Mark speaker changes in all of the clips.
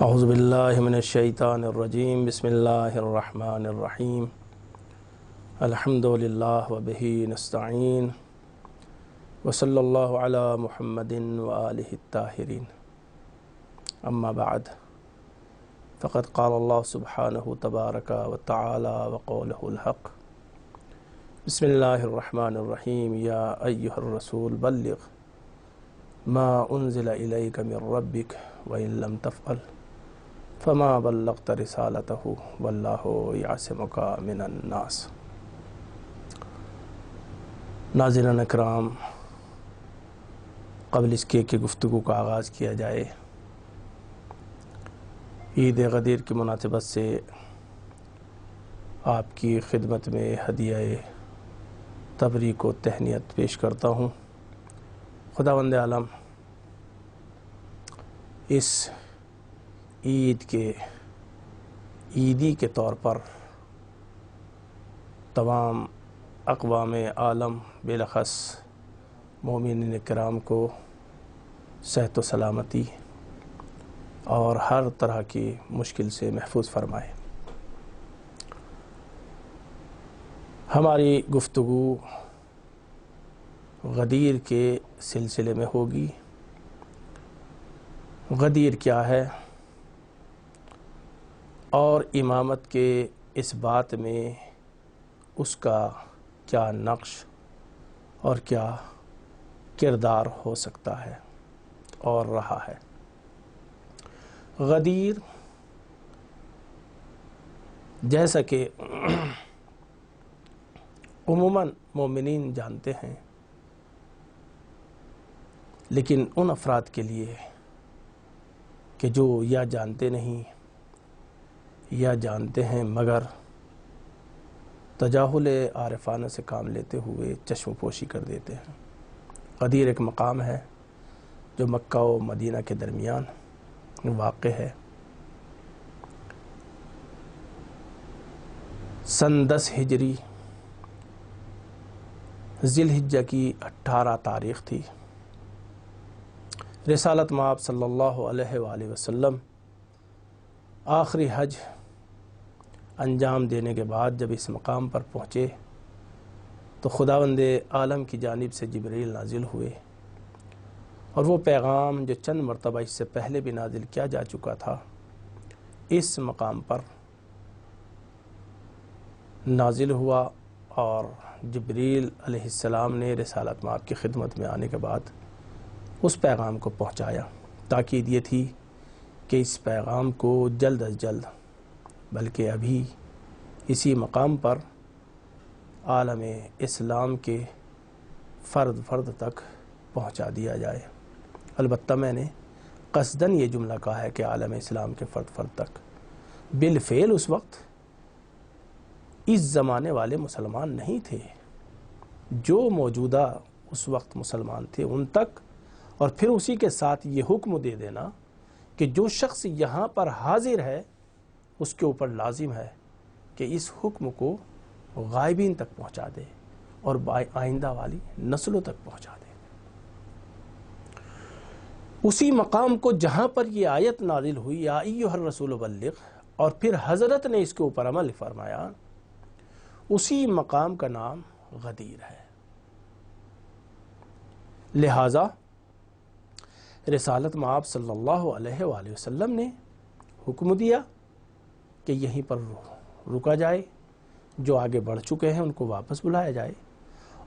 Speaker 1: اعوذ باللہ من الشیطان الرجیم بسم اللہ الرحمن الرحیم الحمد للہ وبہ نستعین وصلی اللہ علی محمد وآلہ الطاہرین اما بعد فقد قال اللہ سبحانہ تبارک وتعالی وقولہ الحق بسم اللہ الرحمن الرحیم یا ایہا الرسول بلغ ما انزل الیک من ربک وإن لم تفعل فما بلغت رسالته واللہ یعصمک من الناس۔ ناظرین اکرام، قبل اس کے کہ گفتگو کا آغاز کیا جائے، عید غدیر کی مناسبت سے آپ کی خدمت میں ہدیہ تبریک و تہنیت پیش کرتا ہوں۔ خداوند عالم اس عیدی کے طور پر تمام اقوام عالم بالاخص مومنین کرام کو صحت و سلامتی اور ہر طرح کی مشکل سے محفوظ فرمائے۔ ہماری گفتگو غدیر کے سلسلے میں ہوگی۔ غدیر کیا ہے اور امامت کے اس بات میں اس کا کیا نقش اور کیا کردار ہو سکتا ہے اور رہا ہے۔ غدیر جیسا کہ عموماً مومنین جانتے ہیں، لیکن ان افراد کے لیے کہ جو یا جانتے نہیں یا جانتے ہیں مگر تجاہل عارفانہ سے کام لیتے ہوئے چشم پوشی کر دیتے ہیں۔ غدیر ایک مقام ہے جو مکہ و مدینہ کے درمیان واقع ہے۔ سن 10 ہجری ذی الحجہ کی 18 تاریخ تھی۔ رسالت مآب صلی اللہ علیہ وآلہ وسلم آخری حج انجام دینے کے بعد جب اس مقام پر پہنچے تو خداوند عالم کی جانب سے جبریل نازل ہوئے، اور وہ پیغام جو چند مرتبہ اس سے پہلے بھی نازل کیا جا چکا تھا اس مقام پر نازل ہوا، اور جبریل علیہ السلام نے رسالت مآب کی خدمت میں آنے کے بعد اس پیغام کو پہنچایا۔ تاکید یہ تھی کہ اس پیغام کو جلد از جلد، بلکہ ابھی اسی مقام پر عالم اسلام کے فرد فرد تک پہنچا دیا جائے۔ البتہ میں نے قصداً یہ جملہ کہا ہے کہ عالم اسلام کے فرد فرد تک، بالفعل اس وقت اس زمانے والے مسلمان نہیں تھے، جو موجودہ اس وقت مسلمان تھے ان تک، اور پھر اسی کے ساتھ یہ حکم دے دینا کہ جو شخص یہاں پر حاضر ہے اس کے اوپر لازم ہے کہ اس حکم کو غائبین تک پہنچا دے اور آئندہ والی نسلوں تک پہنچا دے۔ اسی مقام کو جہاں پر یہ آیت نازل ہوئی یا ایھا الرسول بلغ، اور پھر حضرت نے اس کے اوپر عمل فرمایا، اسی مقام کا نام غدیر ہے۔ لہٰذا رسالت مآب صلی اللہ علیہ وآلہ وسلم نے حکم دیا کہ یہیں پر رکا جائے، جو آگے بڑھ چکے ہیں ان کو واپس بلایا جائے،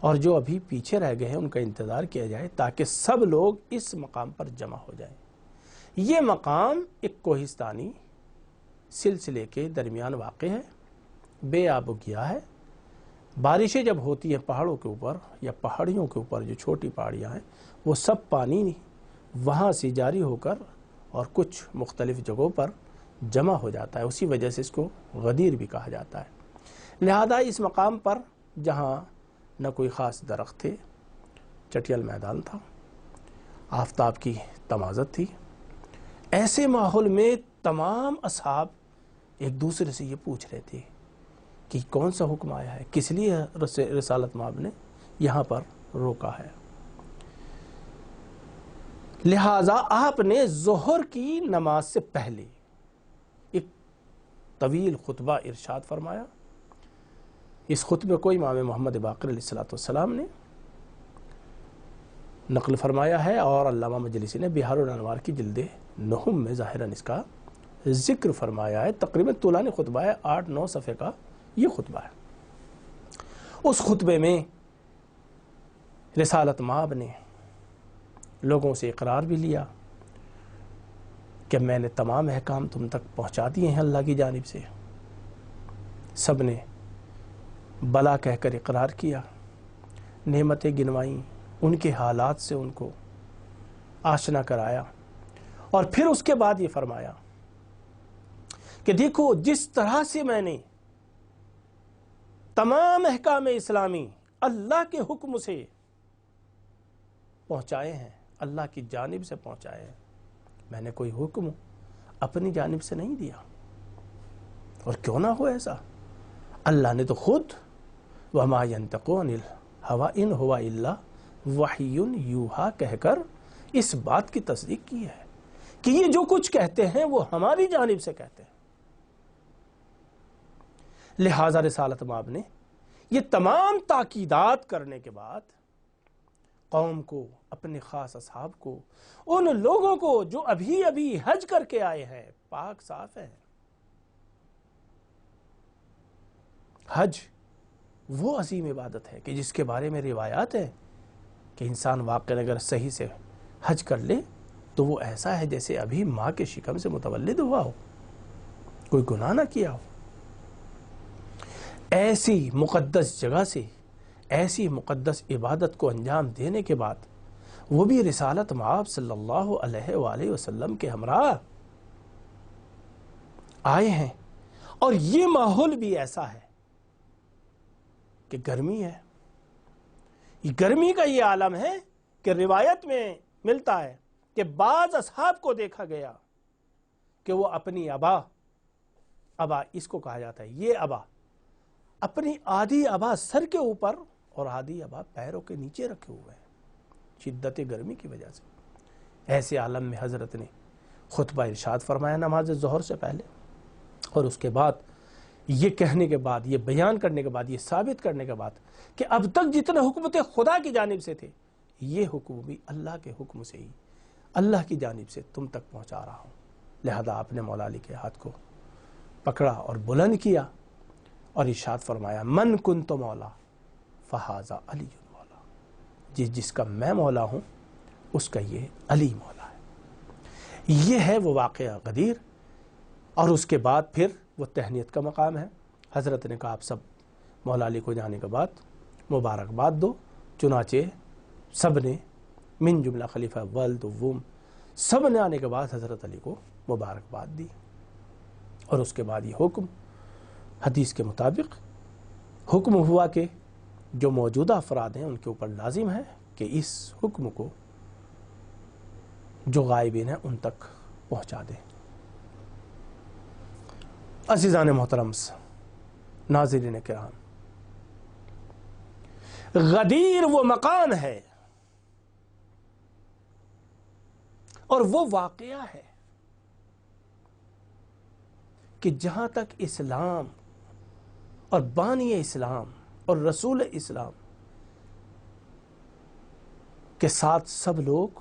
Speaker 1: اور جو ابھی پیچھے رہ گئے ہیں ان کا انتظار کیا جائے، تاکہ سب لوگ اس مقام پر جمع ہو جائیں۔ یہ مقام ایک کوہستانی سلسلے کے درمیان واقع ہے، بے آب و گیا ہے۔ بارشیں جب ہوتی ہیں پہاڑوں کے اوپر یا پہاڑیوں کے اوپر، جو چھوٹی پہاڑیاں ہیں، وہ سب پانی وہاں سے جاری ہو کر اور کچھ مختلف جگہوں پر جمع ہو جاتا ہے، اسی وجہ سے اس کو غدیر بھی کہا جاتا ہے۔ لہذا اس مقام پر جہاں نہ کوئی خاص درخت تھے، چٹیل میدان تھا، آفتاب کی تمازت تھی، ایسے ماحول میں تمام اصحاب ایک دوسرے سے یہ پوچھ رہے تھے کہ کون سا حکم آیا ہے، کس لیے رسالت مآب نے یہاں پر روکا ہے۔ لہٰذا آپ نے ظہر کی نماز سے پہلے طویل خطبہ ارشاد فرمایا. اس خطبے کو امام محمد باقر علیہ السلام نے نقل فرمایا ہے اور علامہ مجلسی نے بہار الانوار کی جلد 9 میں ظاہراً اس کا ذکر فرمایا ہے. تقریباً طولانی خطبہ ہے، 8-9 صفحے کا یہ خطبہ ہے. اس خطبے میں رسالت مآب نے لوگوں سے اقرار بھی لیا کہ میں نے تمام احکام تم تک پہنچا دیے ہیں اللہ کی جانب سے. سب نے بلا کہہ کر اقرار کیا، نعمتیں گنوائیں، ان کے حالات سے ان کو آشنا کرایا، اور پھر اس کے بعد یہ فرمایا کہ دیکھو جس طرح سے میں نے تمام احکام اسلامی اللہ کے حکم سے پہنچائے ہیں، اللہ کی جانب سے پہنچائے ہیں، میں نے کوئی حکم اپنی جانب سے نہیں دیا. اور کیوں نہ ہو ایسا، اللہ نے تو خود وَمَا يَنْتَقُ عَنِ الْهَوَىٰ إِنْ هُوَ إِلَّا وَحْيٌ يُوحَىٰ کہہ کر اس بات کی تصدیق کی ہے کہ یہ جو کچھ کہتے ہیں وہ ہماری جانب سے کہتے ہیں. لہذا رسالت مآب نے یہ تمام تاکیدات کرنے کے بعد قوم کو، اپنے خاص اصحاب کو، ان لوگوں کو جو ابھی ابھی حج کر کے آئے ہیں، پاک صاف ہیں. حج وہ عظیم عبادت ہے کہ جس کے بارے میں روایات ہے کہ انسان واقعی اگر صحیح سے حج کر لے تو وہ ایسا ہے جیسے ابھی ماں کے شکم سے متولد ہوا ہو، کوئی گناہ نہ کیا ہو. ایسی مقدس جگہ سے ایسی مقدس عبادت کو انجام دینے کے بعد وہ بھی رسالت مآب صلی اللہ علیہ وآلہ وسلم کے ہمراہ آئے ہیں. اور یہ ماحول بھی ایسا ہے کہ گرمی ہے. گرمی کا یہ عالم ہے کہ روایت میں ملتا ہے کہ بعض اصحاب کو دیکھا گیا کہ وہ اپنی ابا اس کو کہا جاتا ہے، یہ ابا، اپنی آدھی ابا سر کے اوپر اور آدھی ابا پیروں کے نیچے رکھے ہوئے ہیں شدت گرمی کی وجہ سے. ایسے عالم میں حضرت نے خطبہ ارشاد فرمایا نماز ظہر سے پہلے، اور اس کے بعد یہ کہنے کے بعد، یہ بیان کرنے کے بعد، یہ ثابت کرنے کے بعد کہ اب تک جتنے حکم تھے خدا کی جانب سے تھے، یہ حکم بھی اللہ کے حکم سے ہی، اللہ کی جانب سے تم تک پہنچا رہا ہوں. لہذا آپ نے مولا علی کے ہاتھ کو پکڑا اور بلند کیا اور ارشاد فرمایا من کنت مولا فہذا علی مولا، جس کا میں مولا ہوں اس کا یہ علی مولا ہے. یہ ہے وہ واقعہ غدیر. اور اس کے بعد پھر وہ تہنیت کا مقام ہے. حضرت نے کہا آپ سب مولا علی کو جانے کے بعد مبارکباد دو. چنانچہ سب نے من جملہ خلیفہ ولد ووم سب نے آنے کے بعد حضرت علی کو مبارکباد دی. اور اس کے بعد یہ حکم حدیث کے مطابق حکم ہوا کہ جو موجودہ افراد ہیں ان کے اوپر لازم ہے کہ اس حکم کو جو غائبین ہیں ان تک پہنچا دیں. عزیزان محترم، ناظرین کرام، غدیر وہ مقام ہے اور وہ واقعہ ہے کہ جہاں تک اسلام اور بانی اسلام اور رسول اسلام کے ساتھ سب لوگ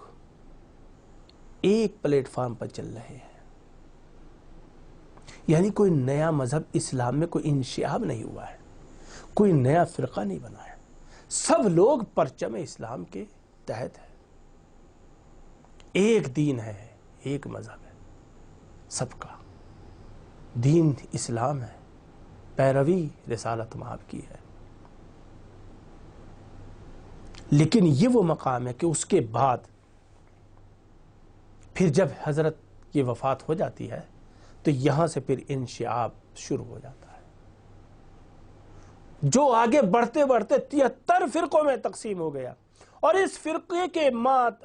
Speaker 1: ایک پلیٹ فارم پر چل رہے ہیں. یعنی کوئی نیا مذہب اسلام میں کوئی انشعاب نہیں ہوا ہے، کوئی نیا فرقہ نہیں بنا ہے، سب لوگ پرچم اسلام کے تحت ہیں. ایک دین ہے، ایک مذہب ہے، سب کا دین اسلام ہے، پیروی رسالت مآب کی ہے. لیکن یہ وہ مقام ہے کہ اس کے بعد پھر جب حضرت کی وفات ہو جاتی ہے تو یہاں سے پھر انشعاب شروع ہو جاتا ہے، جو آگے بڑھتے بڑھتے 73 فرقوں میں تقسیم ہو گیا. اور اس فرقے کے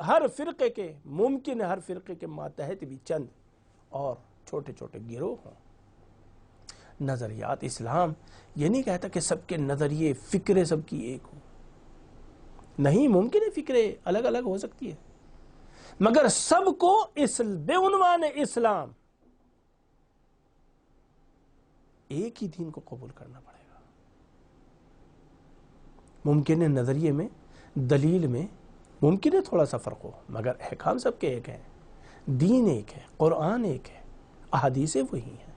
Speaker 1: ہر فرقے کے ممکن ہے ہر فرقے کے ماتحت بھی چند اور چھوٹے چھوٹے گروہ ہوں. نظریات اسلام یہ نہیں کہتا کہ سب کے نظریے فکریں سب کی ایک ہوں، نہیں، ممکن ہے فکریں الگ الگ ہو سکتی ہے، مگر سب کو بے عنوان اسلام ایک ہی دین کو قبول کرنا پڑے گا۔ ممکن ہے نظریے میں، دلیل میں ممکن ہے تھوڑا سا فرق ہو، مگر احکام سب کے ایک ہیں، دین ایک ہے، قرآن ایک ہے، احادیثیں وہی ہیں۔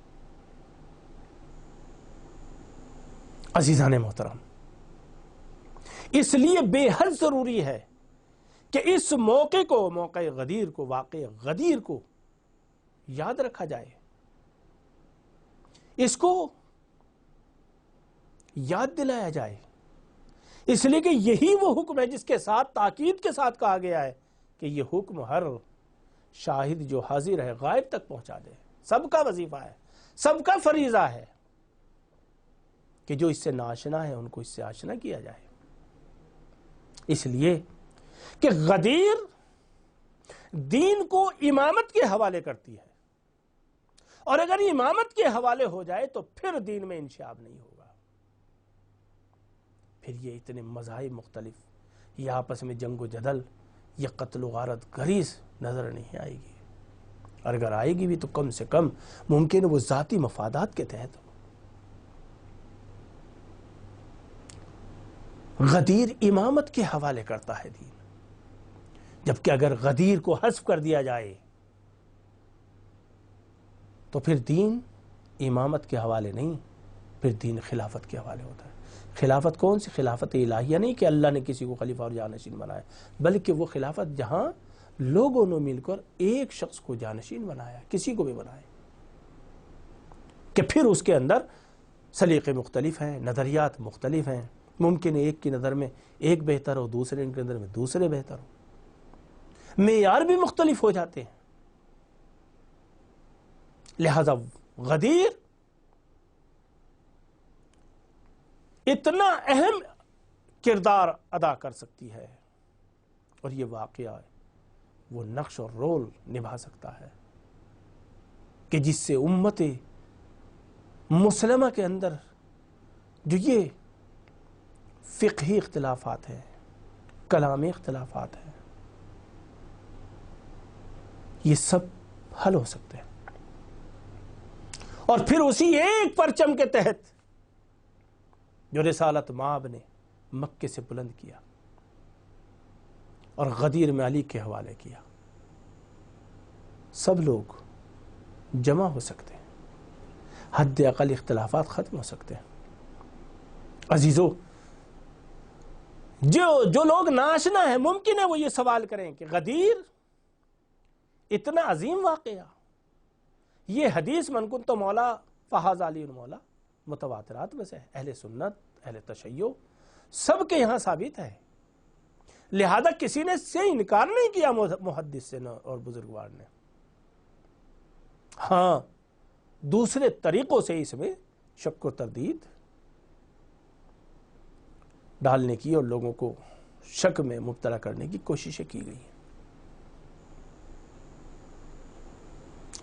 Speaker 1: عزیزان محترم، اس لیے بے حد ضروری ہے کہ اس موقع کو، موقع غدیر کو، واقع غدیر کو یاد رکھا جائے، اس کو یاد دلایا جائے، اس لیے کہ یہی وہ حکم ہے جس کے ساتھ تاکید کے ساتھ کہا گیا ہے کہ یہ حکم ہر شاہد جو حاضر ہے غائب تک پہنچا دے۔ سب کا وظیفہ ہے، سب کا فریضہ ہے کہ جو اس سے ناشنا ہے ان کو اس سے آشنا کیا جائے۔ اس لیے کہ غدیر دین کو امامت کے حوالے کرتی ہے، اور اگر امامت کے حوالے ہو جائے تو پھر دین میں انشعاب نہیں ہوگا، پھر یہ اتنے مذاہب مختلف، یہ آپس میں جنگ و جدل، یہ قتل و غارت گریز نظر نہیں آئے گی، اور اگر آئے گی بھی تو کم سے کم ممکن ہے وہ ذاتی مفادات کے تحت ہو۔ غدیر امامت کے حوالے کرتا ہے دین، جبکہ اگر غدیر کو حذف کر دیا جائے تو پھر دین امامت کے حوالے نہیں، پھر دین خلافت کے حوالے ہوتا ہے۔ خلافت کون سی؟ خلافت الہیہ نہیں کہ اللہ نے کسی کو خلیفہ اور جانشین بنایا، بلکہ وہ خلافت جہاں لوگوں نے مل کر ایک شخص کو جانشین بنایا، کسی کو بھی بنائے، کہ پھر اس کے اندر سلیقے مختلف ہیں، نظریات مختلف ہیں، ممکن ہے ایک کی نظر میں ایک بہتر ہو، دوسرے کی نظر میں دوسرے بہتر ہو، معیار بھی مختلف ہو جاتے ہیں۔ لہذا غدیر اتنا اہم کردار ادا کر سکتی ہے، اور یہ واقعہ وہ نقش اور رول نبھا سکتا ہے کہ جس سے امت مسلمہ کے اندر جو یہ فقہی اختلافات ہیں، کلامی اختلافات ہیں، یہ سب حل ہو سکتے ہیں، اور پھر اسی ایک پرچم کے تحت جو رسالت مآب نے مکے سے بلند کیا اور غدیر میں علی کے حوالے کیا، سب لوگ جمع ہو سکتے ہیں، حد اقل اختلافات ختم ہو سکتے ہیں۔ عزیزو، جو لوگ ناشنا ہیں ممکن ہے وہ یہ سوال کریں کہ غدیر اتنا عظیم واقعہ، یہ حدیث من کنت مولا فہذا علی مولا متواترات میں سے اہل سنت، اہل تشیع سب کے یہاں ثابت ہے، لہذا کسی نے اس سے انکار نہیں کیا محدث سے اور بزرگوار نے۔ ہاں، دوسرے طریقوں سے اس میں شک و تردید ڈالنے کی اور لوگوں کو شک میں مبتلا کرنے کی کوششیں کی گئی ہیں۔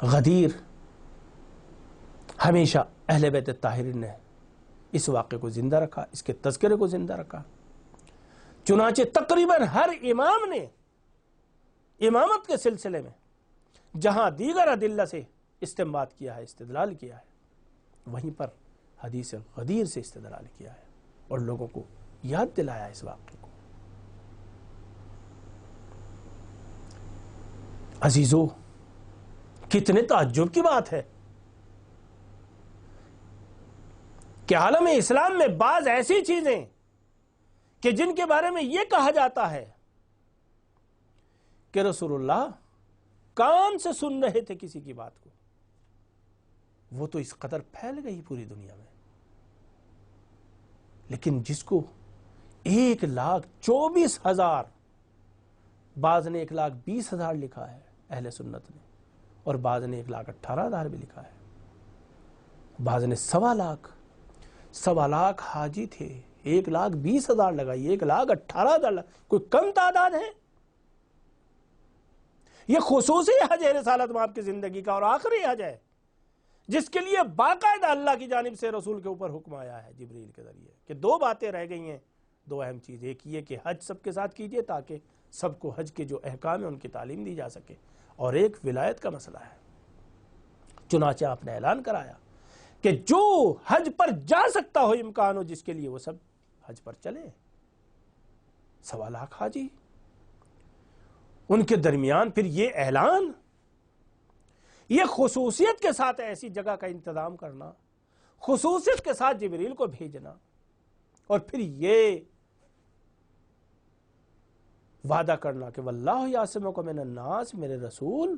Speaker 1: غدیر ہمیشہ اہل بیت الطاہرین نے اس واقعے کو زندہ رکھا، اس کے تذکرے کو زندہ رکھا، چنانچہ تقریباً ہر امام نے امامت کے سلسلے میں جہاں دیگر ادلہ سے استنباط کیا ہے، استدلال کیا ہے، وہیں پر حدیث غدیر سے استدلال کیا ہے اور لوگوں کو یاد دلایا اس واقعے کو۔ عزیزو، کتنے تعجب کی بات ہے کہ عالم اسلام میں بعض ایسی چیزیں کہ جن کے بارے میں یہ کہا جاتا ہے کہ رسول اللہ کان سے سن رہے تھے کسی کی بات کو، وہ تو اس قدر پھیل گئی پوری دنیا میں، لیکن جس کو 1,24,000، بعض نے 1,20,000 لکھا ہے اہل سنت نے، اور بعض نے 1,18,000 بھی لکھا ہے، بعض نے 1,00,000 حاجی تھے، 1,20,000 لگائی، 1,18,000، کوئی کم تعداد ہے؟ یہ خصوصی حج ہے رسالت مآب کی زندگی کا اور آخری حج ہے، جس کے لیے باقاعدہ اللہ کی جانب سے رسول کے اوپر حکم آیا ہے جبریل کے ذریعے کہ 2 باتیں رہ گئی ہیں، 2 اہم چیز، ایک یہ کہ حج سب کے ساتھ کیجئے تاکہ سب کو حج کے جو احکام ہیں ان کی تعلیم دی جا سکے، اور ایک ولایت کا مسئلہ ہے۔ چنانچہ آپ نے اعلان کرایا کہ جو حج پر جا سکتا ہو، امکان ہو جس کے لیے، وہ سب حج پر چلے۔ 1.25 لاکھ حاجی، ان کے درمیان پھر یہ اعلان، یہ خصوصیت کے ساتھ ایسی جگہ کا انتظام کرنا، خصوصیت کے ساتھ جبریل کو بھیجنا، اور پھر یہ وعدہ کرنا کہ واللہ یعصمک من الناس، میرے رسول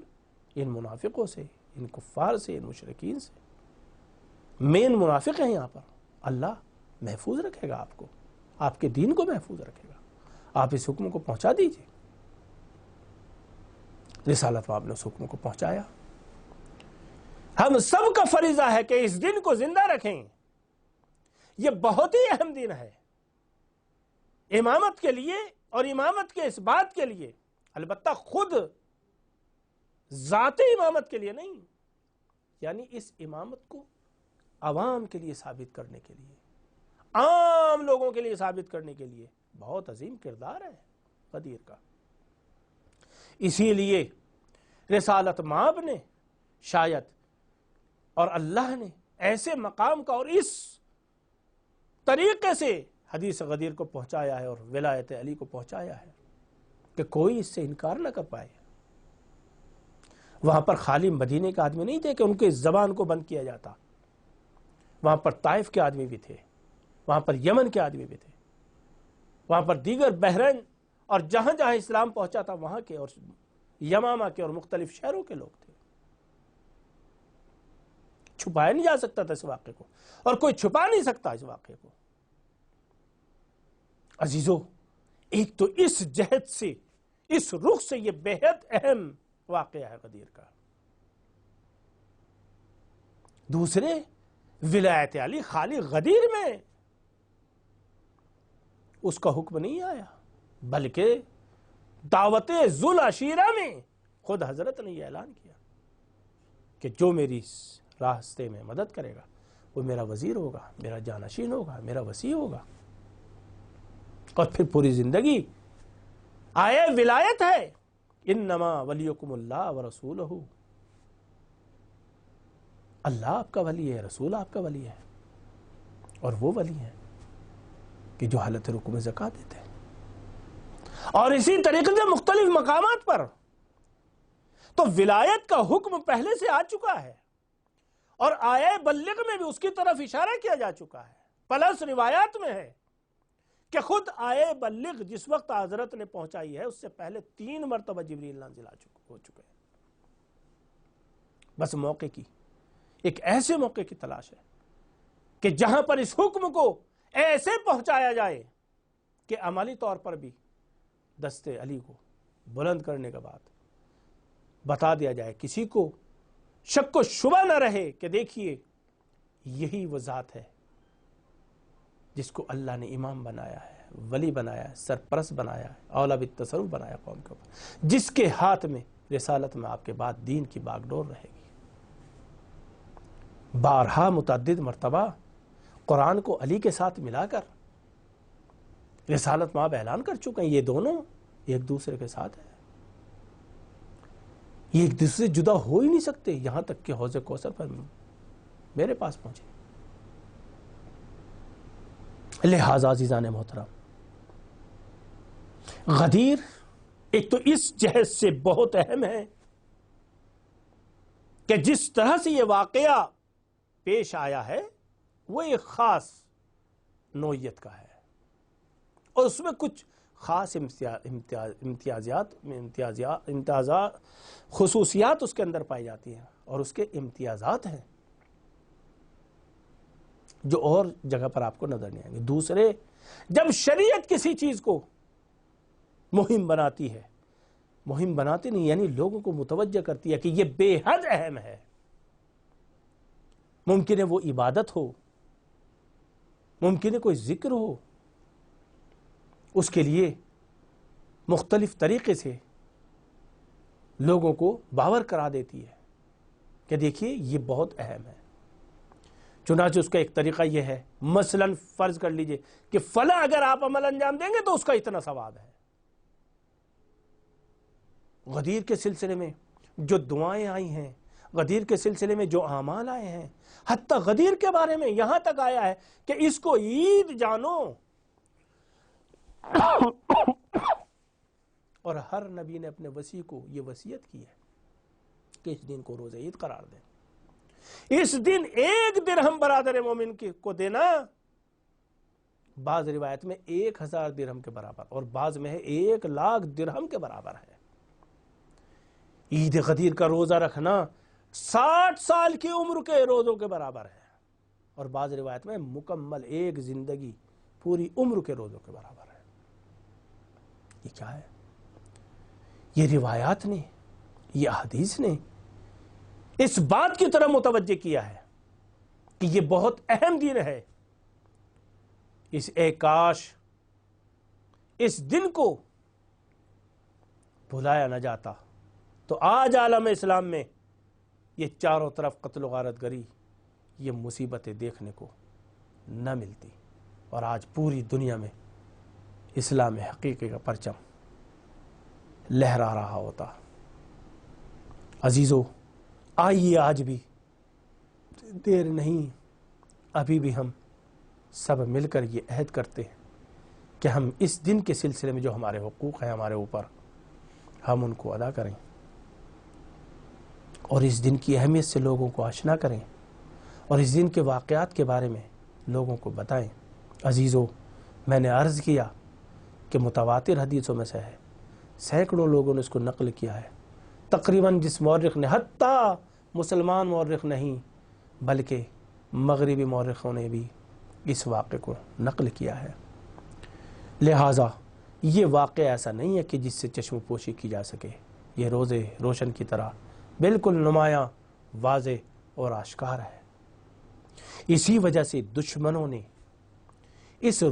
Speaker 1: ان منافقوں سے، ان کفار سے، ان مشرکین سے، مین منافق ہیں یہاں پر، اللہ محفوظ رکھے گا آپ کو، آپ کے دین کو محفوظ رکھے گا، آپ اس حکم کو پہنچا دیجئے۔ رسالت میں آپ نے اس حکم کو پہنچایا۔ ہم سب کا فریضہ ہے کہ اس دن کو زندہ رکھیں، یہ بہت ہی اہم دن ہے امامت کے لیے، اور امامت کے اس بات کے لیے، البتہ خود ذات امامت کے لیے نہیں، یعنی اس امامت کو عوام کے لیے ثابت کرنے کے لیے، عام لوگوں کے لیے ثابت کرنے کے لیے بہت عظیم کردار ہے غدیر کا۔ اسی لیے رسالت مآب نے شاید، اور اللہ نے ایسے مقام کا اور اس طریقے سے حدیث غدیر کو پہنچایا ہے اور ولایت علی کو پہنچایا ہے کہ کوئی اس سے انکار نہ کر پائے۔ وہاں پر خالی مدینے کے آدمی نہیں تھے کہ ان کے زبان کو بند کیا جاتا، وہاں پر طائف کے آدمی بھی تھے، وہاں پر یمن کے آدمی بھی تھے، وہاں پر دیگر بحرین اور جہاں جہاں اسلام پہنچا تھا وہاں کے اور یمامہ کے اور مختلف شہروں کے لوگ تھے۔ چھپایا نہیں جا سکتا تھا اس واقعے کو، اور کوئی چھپا نہیں سکتا اس واقعے کو۔ عزیزو، ایک تو اس جہت سے، اس رخ سے یہ بہت اہم واقعہ ہے غدیر کا۔ دوسرے، ولایت علی خالی غدیر میں اس کا حکم نہیں آیا، بلکہ دعوت ذو العشیرہ میں خود حضرت نے یہ اعلان کیا کہ جو میری راستے میں مدد کرے گا وہ میرا وزیر ہوگا، میرا جانشین ہوگا، میرا وصی ہوگا۔ اور پھر پوری زندگی آئے ولایت ہے، انما ولیکم اللہ ورسولہ، اللہ آپ کا ولی ہے، رسول آپ کا ولی ہے، اور وہ ولی ہے کہ جو حالت رکوع میں زکوٰۃ دیتے ہیں۔ اور اسی طریقے سے مختلف مقامات پر تو ولایت کا حکم پہلے سے آ چکا ہے، اور آیہ بلغ میں بھی اس کی طرف اشارہ کیا جا چکا ہے، پلس روایات میں ہے کہ خود آیہ بلغ جس وقت حضرت نے پہنچائی ہے اس سے پہلے 3 مرتبہ جبریل نازل ہو چکے ہیں۔ بس موقع کی، ایک ایسے موقع کی تلاش ہے کہ جہاں پر اس حکم کو ایسے پہنچایا جائے کہ عملی طور پر بھی دست علی کو بلند کرنے کے بعد بتا دیا جائے، کسی کو شک و شبہ نہ رہے کہ دیکھیے یہی وہ ذات ہے جس کو اللہ نے امام بنایا ہے، ولی بنایا ہے، سرپرست بنایا ہے، اولا بالتصرف بنایا قوم کے اوپر، جس کے ہاتھ میں رسالت میں آپ کے بعد دین کی باغ ڈور رہے گی۔ بارہا متعدد مرتبہ قرآن کو علی کے ساتھ ملا کر رسالت مآب اعلان کر چکے ہیں، یہ دونوں ایک دوسرے کے ساتھ ہیں، یہ ایک دوسرے سے جدا ہو ہی نہیں سکتے، یہاں تک کہ حوض کوثر پر میرے پاس پہنچے۔ لہذا عزیزان محترم، غدیر ایک تو اس جہت سے بہت اہم ہے کہ جس طرح سے یہ واقعہ پیش آیا ہے وہ ایک خاص نوعیت کا ہے، اور اس میں کچھ خاص امتیازات خصوصیات اس کے اندر پائی جاتی ہیں، اور اس کے امتیازات ہیں جو اور جگہ پر آپ کو نظر نہیں آئیں گے۔ دوسرے، جب شریعت کسی چیز کو مہم بناتی ہے، مہم بناتی نہیں یعنی لوگوں کو متوجہ کرتی ہے کہ یہ بے حد اہم ہے، ممکن ہے وہ عبادت ہو، ممکن ہے کوئی ذکر ہو، اس کے لیے مختلف طریقے سے لوگوں کو باور کرا دیتی ہے کہ دیکھیے یہ بہت اہم ہے۔ چنانچہ اس کا ایک طریقہ یہ ہے، مثلا فرض کر لیجئے کہ فلاں اگر آپ عمل انجام دیں گے تو اس کا اتنا ثواب ہے۔ غدیر کے سلسلے میں جو دعائیں آئی ہیں، غدیر کے سلسلے میں جو اعمال آئے ہیں، حتیٰ غدیر کے بارے میں یہاں تک آیا ہے کہ اس کو عید جانو، اور ہر نبی نے اپنے وصی کو یہ وصیت کی ہے کہ اس دن کو روز عید قرار دیں۔ اس دن 1 درہم برادر مومن کو دینا بعض روایت میں 1000 درہم کے برابر، اور بعض میں ہے 1,00,000 درہم کے برابر ہے۔ عید غدیر کا روزہ رکھنا 60 سال کی عمر کے روزوں کے برابر ہے، اور بعض روایت میں مکمل ایک زندگی پوری عمر کے روزوں کے برابر ہے۔ یہ کیا ہے؟ یہ روایات نے، یہ احادیث نے اس بات کی طرح متوجہ کیا ہے کہ یہ بہت اہم دن ہے۔ کاش اس دن کو بھلایا نہ جاتا تو آج عالم اسلام میں یہ چاروں طرف قتل و غارت گری، یہ مصیبتیں دیکھنے کو نہ ملتی، اور آج پوری دنیا میں اسلام حقیقی کا پرچم لہرا رہا ہوتا۔ عزیزو، آئیے آج بھی دیر نہیں، ابھی بھی ہم سب مل کر یہ عہد کرتے ہیں کہ ہم اس دن کے سلسلے میں جو ہمارے حقوق ہیں ہمارے اوپر، ہم ان کو ادا کریں، اور اس دن کی اہمیت سے لوگوں کو آشنا کریں، اور اس دن کے واقعات کے بارے میں لوگوں کو بتائیں۔ عزیزو، میں نے عرض کیا کہ متواتر حدیثوں میں سے ہے، سینکڑوں لوگوں نے اس کو نقل کیا ہے، تقریباً جس مورخ نے، حتیٰ مسلمان مورخ نہیں بلکہ مغربی مورخوں نے بھی اس واقعے کو نقل کیا ہے۔ لہٰذا یہ واقعہ ایسا نہیں ہے کہ جس سے چشم پوشی کی جا سکے، یہ روزے روشن کی طرح بالکل نمایاں، واضح اور آشکار ہے۔ اسی وجہ سے دشمنوں نے اس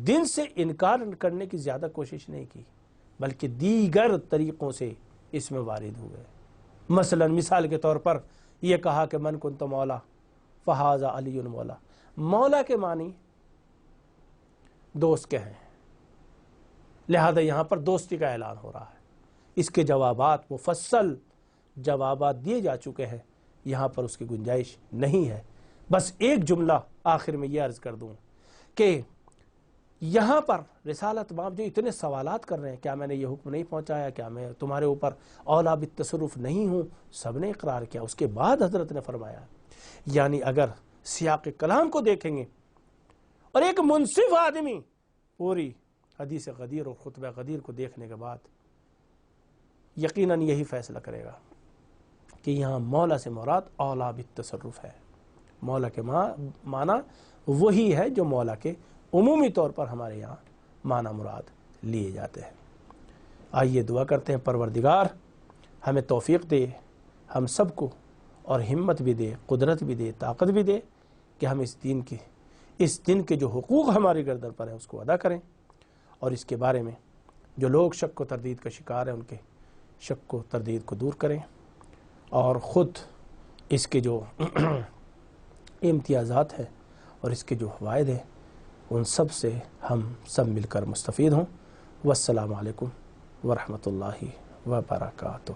Speaker 1: دن سے انکار کرنے کی زیادہ کوشش نہیں کی، بلکہ دیگر طریقوں سے اس میں وارد ہوئے۔ مثال کے طور پر یہ کہا کہ من کنت مولا فہذا علی مولا۔ مولا کے معنی دوست کے ہیں، لہذا یہاں پر دوستی کا اعلان ہو رہا ہے۔ اس کے جوابات، مفصل جوابات دیے جا چکے ہیں، یہاں پر اس کی گنجائش نہیں ہے۔ بس ایک جملہ آخر میں یہ عرض کر دوں کہ یہاں پر رسالت باب جو اتنے سوالات کر رہے ہیں، کیا میں نے یہ حکم نہیں پہنچایا، کیا میں تمہارے اوپر اولا بالتصرف نہیں ہوں، سب نے اقرار کیا۔ اس کے بعد حضرت نے فرمایا، یعنی اگر سیاق کلام کو دیکھیں گے اور ایک منصف آدمی پوری حدیث غدیر اور خطبہ غدیر کو دیکھنے کے بعد یقیناً یہی فیصلہ کرے گا کہ یہاں مولا سے مراد اولا بالتصرف ہے۔ مولا کے معنی وہی ہے جو مولا کے عمومی طور پر ہمارے یہاں معنی مراد لیے جاتے ہیں۔ آئیے دعا کرتے ہیں پروردگار ہمیں توفیق دے، ہم سب کو، اور ہمت بھی دے، قدرت بھی دے، طاقت بھی دے کہ ہم اس دن کے جو حقوق ہماری گردن پر ہیں اس کو ادا کریں، اور اس کے بارے میں جو لوگ شک و تردید کا شکار ہیں ان کے شک و تردید کو دور کریں، اور خود اس کے جو امتیازات ہیں اور اس کے جو فوائد ہیں ان سب سے ہم سب مل کر مستفید ہوں۔ والسلام علیکم ورحمۃ اللہ وبرکاتہ۔